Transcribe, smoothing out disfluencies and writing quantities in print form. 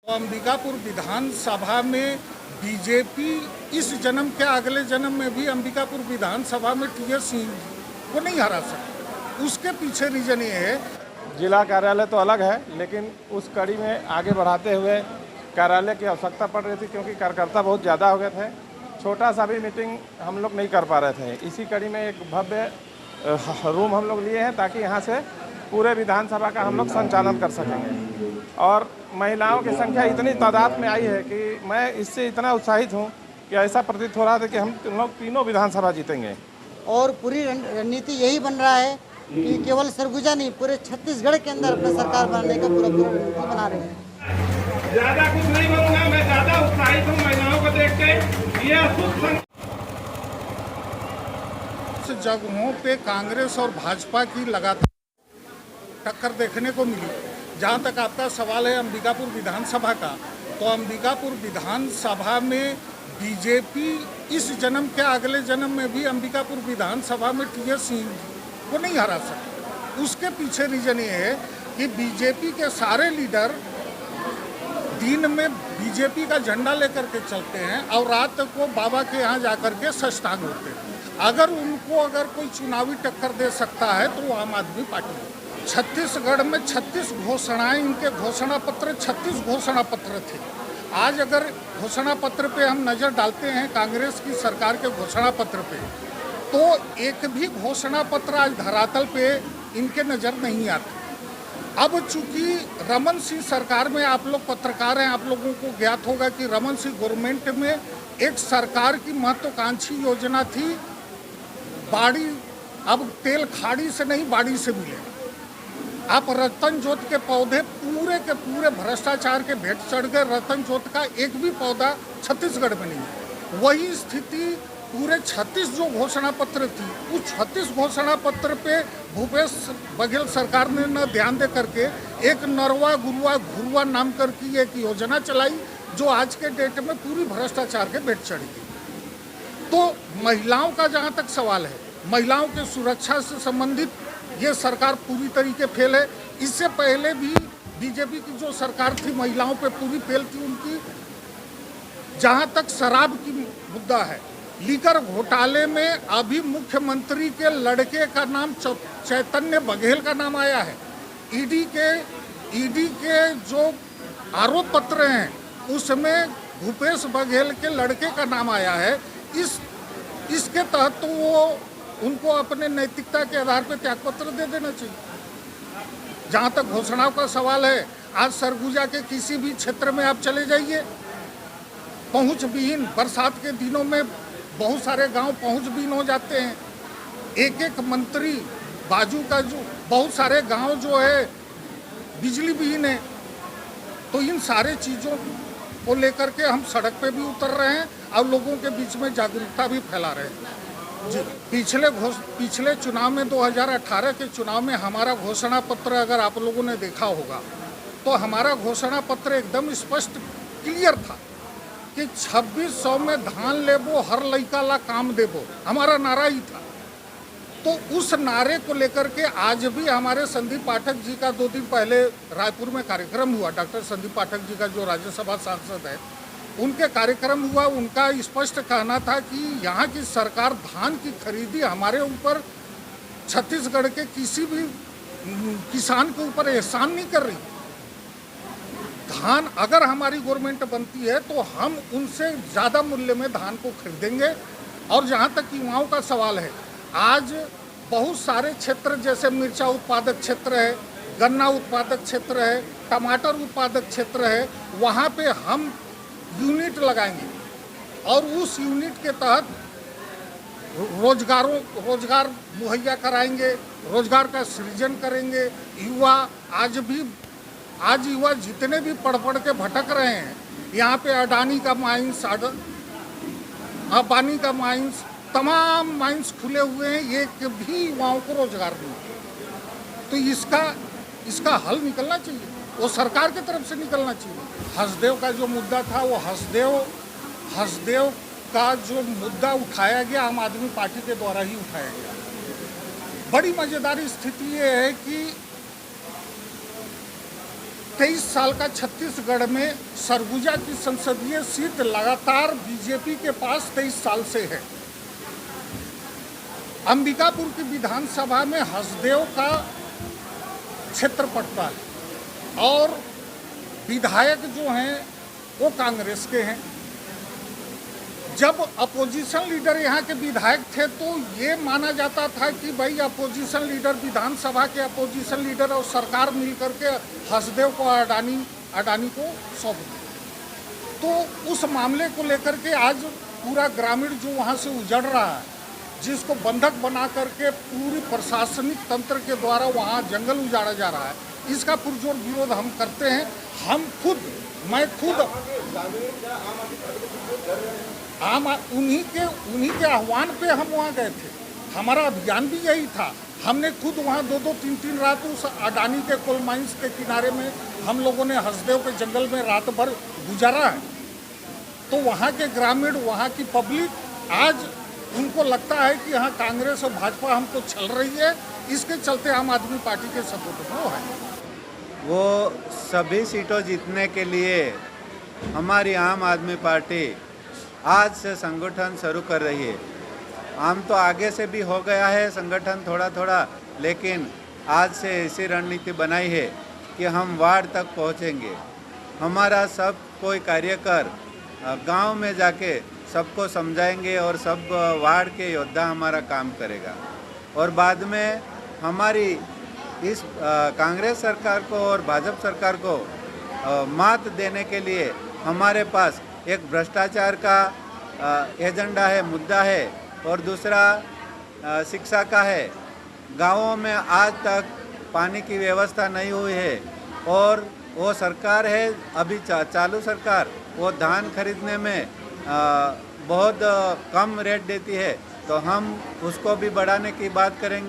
अंबिकापुर विधानसभा में बीजेपी इस जन्म के अगले जन्म में भी अंबिकापुर विधानसभा में टीएस सिंह को नहीं हरा सकते। उसके पीछे रीजन ये है, जिला कार्यालय तो अलग है, लेकिन उस कड़ी में आगे बढ़ाते हुए कार्यालय की आवश्यकता पड़ रही थी, क्योंकि कार्यकर्ता बहुत ज़्यादा हो गए थे। छोटा सा भी मीटिंग हम लोग नहीं कर पा रहे थे। इसी कड़ी में एक भव्य रूम हम लोग लिए हैं, ताकि यहाँ से पूरे विधानसभा का हम लोग संचालन कर सकेंगे। और महिलाओं की संख्या इतनी तादाद में आई है कि मैं इससे इतना उत्साहित हूँ कि ऐसा प्रतीत हो रहा था कि हम लोग तीनों विधानसभा जीतेंगे। और पूरी रणनीति यही बन रहा है कि केवल सरगुजा नहीं, पूरे छत्तीसगढ़ के अंदर अपने सरकार बनाने का पूरा रणनीति बना रहे हैं। ज्यादा कुछ नहीं बोलूँगा, मैं ज़्यादा उत्साहित हूँ महिलाओं को देख के। ये जगहों पे कांग्रेस और भाजपा की लगातार टक्कर देखने को मिली। जहाँ तक आपका सवाल है अंबिकापुर विधानसभा का, तो अंबिकापुर विधानसभा में बीजेपी इस जन्म के अगले जन्म में भी अंबिकापुर विधानसभा में टीएस सिंह को नहीं हरा सकते। उसके पीछे रीजन ये है कि बीजेपी के सारे लीडर दिन में बीजेपी का झंडा लेकर के चलते हैं और रात को बाबा के यहाँ जाकर के साष्टांग होते हैं। अगर कोई चुनावी टक्कर दे सकता है तो वो आम आदमी पार्टी है। छत्तीसगढ़ में 36 घोषणाएं, इनके घोषणा पत्र 36 घोषणा पत्र थे। आज अगर घोषणा पत्र पे हम नज़र डालते हैं, कांग्रेस की सरकार के घोषणा पत्र पे, तो एक भी घोषणा पत्र आज धरातल पे इनके नज़र नहीं आते। अब चूंकि रमन सिंह सरकार में, आप लोग पत्रकार हैं, आप लोगों को ज्ञात होगा कि रमन सिंह गवर्नमेंट में एक सरकार की महत्वाकांक्षी योजना थी, बाड़ी, अब तेल खाड़ी से नहीं बाड़ी से मिले। आप रतन जोत के पौधे पूरे के पूरे भ्रष्टाचार के भेंट चढ़ गए। रतन जोत का एक भी पौधा छत्तीसगढ़ में नहीं है। वही स्थिति पूरे 36 जो घोषणा पत्र थी, उस 36 घोषणा पत्र पे भूपेश बघेल सरकार ने न ध्यान दे करके एक नरवा गुरुआ घुरुआ नाम करके एक योजना चलाई, जो आज के डेट में पूरी भ्रष्टाचार के भेंट चढ़ी गई। तो महिलाओं का जहाँ तक सवाल है, महिलाओं के सुरक्षा से संबंधित ये सरकार पूरी तरीके फेल है। इससे पहले भी बीजेपी की जो सरकार थी, महिलाओं पे पूरी फेल थी उनकी। जहाँ तक शराब की मुद्दा है, लीकर घोटाले में अभी मुख्यमंत्री के लड़के का नाम चैतन्य बघेल का नाम आया है। ईडी के जो आरोप पत्र हैं उसमें भूपेश बघेल के लड़के का नाम आया है। इसके तहत तो वो उनको अपने नैतिकता के आधार पर त्यागपत्र दे देना चाहिए। जहाँ तक घोषणाओं का सवाल है, आज सरगुजा के किसी भी क्षेत्र में आप चले जाइए, पहुँच विहीन, बरसात के दिनों में बहुत सारे गांव पहुँच विहीन हो जाते हैं। एक एक मंत्री बाजू का जो बहुत सारे गांव जो है बिजली विहीन है। तो इन सारे चीज़ों को लेकर के हम सड़क पे भी उतर रहे हैं और लोगों के बीच में जागरूकता भी फैला रहे हैं। जी, पिछले चुनाव में 2018 के चुनाव में हमारा घोषणा पत्र अगर आप लोगों ने देखा होगा, तो हमारा घोषणा पत्र एकदम स्पष्ट क्लियर था कि 2600 में धान लेबो, हर लइका ला काम देबो, हमारा नारा ही था। तो उस नारे को लेकर के आज भी हमारे संदीप पाठक जी का 2 दिन पहले रायपुर में कार्यक्रम हुआ। डॉक्टर संदीप पाठक जी का जो राज्यसभा सांसद है, उनके कार्यक्रम हुआ। उनका स्पष्ट कहना था कि यहाँ की सरकार धान की खरीदी हमारे ऊपर, छत्तीसगढ़ के किसी भी किसान के ऊपर एहसान नहीं कर रही। धान अगर हमारी गवर्नमेंट बनती है तो हम उनसे ज़्यादा मूल्य में धान को खरीदेंगे। और जहाँ तक युवाओं का सवाल है, आज बहुत सारे क्षेत्र जैसे मिर्चा उत्पादक क्षेत्र है, गन्ना उत्पादक क्षेत्र है, टमाटर उत्पादक क्षेत्र है, वहाँ पे हम यूनिट लगाएंगे और उस यूनिट के तहत रोजगार मुहैया कराएंगे, रोजगार का सृजन करेंगे। आज युवा जितने भी पढ़ के भटक रहे हैं, यहाँ पे अडानी का माइंस, अंबानी का माइंस, तमाम माइंस खुले हुए हैं, एक भी युवाओं को रोजगार नहीं। तो इसका हल निकलना चाहिए, वो सरकार की तरफ से निकलना चाहिए। हसदेव का जो मुद्दा था, वो हसदेव का जो मुद्दा उठाया गया, आम आदमी पार्टी के द्वारा ही उठाया गया। बड़ी मज़ेदार स्थिति ये है कि 23 साल का छत्तीसगढ़ में सरगुजा की संसदीय सीट लगातार बीजेपी के पास 23 साल से है। अंबिकापुर की विधानसभा में हसदेव का क्षेत्र पड़ता है और विधायक जो हैं वो कांग्रेस के हैं। जब अपोजिशन लीडर यहाँ के विधायक थे तो ये माना जाता था कि भाई अपोजिशन लीडर, विधानसभा के अपोजिशन लीडर और सरकार मिल करके हसदेव को अडानी को सौंप दी। तो उस मामले को लेकर के आज पूरा ग्रामीण जो वहाँ से उजड़ रहा है, जिसको बंधक बना करके पूरी प्रशासनिक तंत्र के द्वारा वहाँ जंगल उजाड़ा जा रहा है, इसका पुरजोर विरोध हम करते हैं। मैं खुद उन्हीं के आह्वान पे हम वहाँ गए थे। हमारा अभियान भी यही था। हमने खुद वहाँ 2-2, 3-3 रात उस अडानी के कोल माइंस के किनारे में हम लोगों ने हसदेव के जंगल में रात भर गुजारा है। तो वहाँ के ग्रामीण, वहाँ की पब्लिक आज उनको लगता है कि यहाँ कांग्रेस और भाजपा हमको छल रही है, इसके चलते आम आदमी पार्टी के सपोर्ट में है। वो सभी सीटों जीतने के लिए हमारी आम आदमी पार्टी आज से संगठन शुरू कर रही है। आम तो आगे से भी हो गया है संगठन थोड़ा थोड़ा, लेकिन आज से ऐसी रणनीति बनाई है कि हम वार्ड तक पहुंचेंगे। हमारा सब कोई कार्यकर गांव में जाके सबको समझाएंगे और सब वार्ड के योद्धा हमारा काम करेगा। और बाद में हमारी इस कांग्रेस सरकार को और भाजपा सरकार को मात देने के लिए हमारे पास एक भ्रष्टाचार का एजेंडा है, मुद्दा है, और दूसरा शिक्षा का है। गांवों में आज तक पानी की व्यवस्था नहीं हुई है और वो सरकार है अभी चालू सरकार, वो धान खरीदने में बहुत कम रेट देती है, तो हम उसको भी बढ़ाने की बात करेंगे।